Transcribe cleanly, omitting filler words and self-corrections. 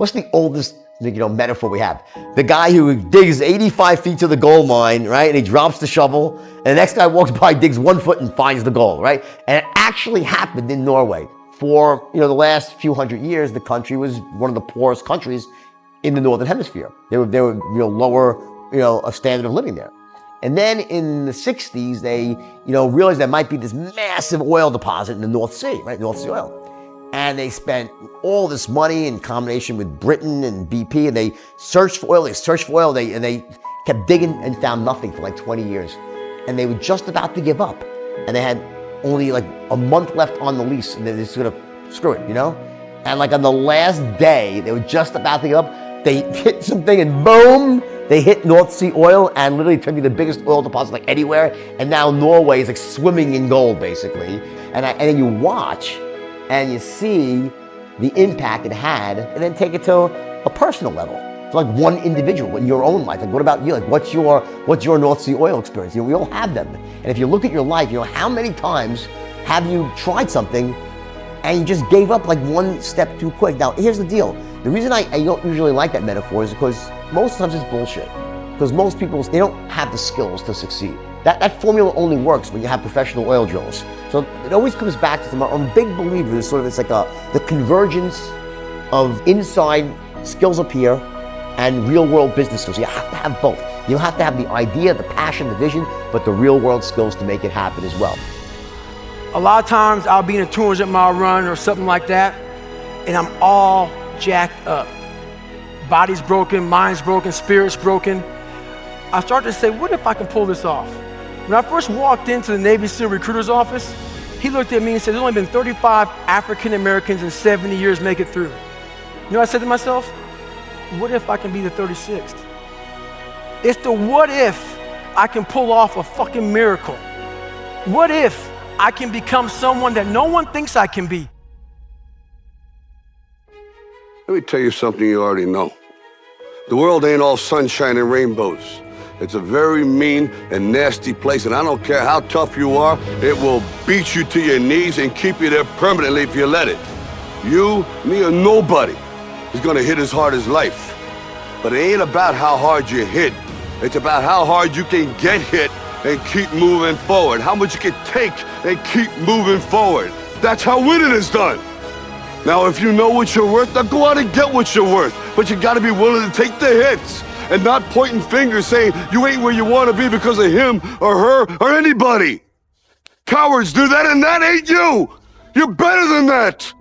What's the oldest, metaphor we have? The guy who digs 85 feet to the gold mine, right? And he drops the shovel, and the next guy walks by, digs 1 foot and finds the gold, right? And it actually happened in Norway. For, the last few hundred years, the country was one of the poorest countries in the Northern Hemisphere. They were lower, a standard of living there. And then in the 60s, they, realized there might be this massive oil deposit in the North Sea, right? North Sea oil. And they spent all this money in combination with Britain and BP, and they searched for oil, and they kept digging and found nothing for like 20 years. And they were just about to give up. And they had only like a month left on the lease, and they're just gonna screw it, And like on the last day, they were just about to give up, they hit something and boom, they hit North Sea oil and literally turned into the biggest oil deposit like anywhere. And now Norway is like swimming in gold, basically. And then you watch and you see the impact it had, and then take it to a personal level. So like one individual in your own life. Like, what about you? Like, what's your North Sea oil experience? We all have them. And if you look at your life, how many times have you tried something and you just gave up like one step too quick? Now, here's the deal. The reason I don't usually like that metaphor is because most times it's bullshit. Because most people, they don't have the skills to succeed. That formula only works when you have professional oil drillers. So it always comes back to I'm a big believer. It's sort of, it's like the convergence of inside skills up here and real world business skills. You have to have both. You have to have the idea, the passion, the vision, but the real world skills to make it happen as well. A lot of times I'll be in a 200-mile run or something like that, and I'm all jacked up. Body's broken, mind's broken, spirit's broken. I start to say, what if I can pull this off? When I first walked into the Navy SEAL recruiter's office, he looked at me and said, there's only been 35 African Americans in 70 years make it through. You know what I said to myself? What if I can be the 36th? It's the what if I can pull off a fucking miracle. What if I can become someone that no one thinks I can be? Let me tell you something you already know. The world ain't all sunshine and rainbows. It's a very mean and nasty place, and I don't care how tough you are, it will beat you to your knees and keep you there permanently if you let it. You, me, or nobody is gonna hit as hard as life. But it ain't about how hard you hit. It's about how hard you can get hit and keep moving forward. How much you can take and keep moving forward. That's how winning is done. Now, if you know what you're worth, now go out and get what you're worth. But you gotta be willing to take the hits and not pointing fingers saying you ain't where you wanna be because of him or her or anybody. Cowards do that, and that ain't you. You're better than that.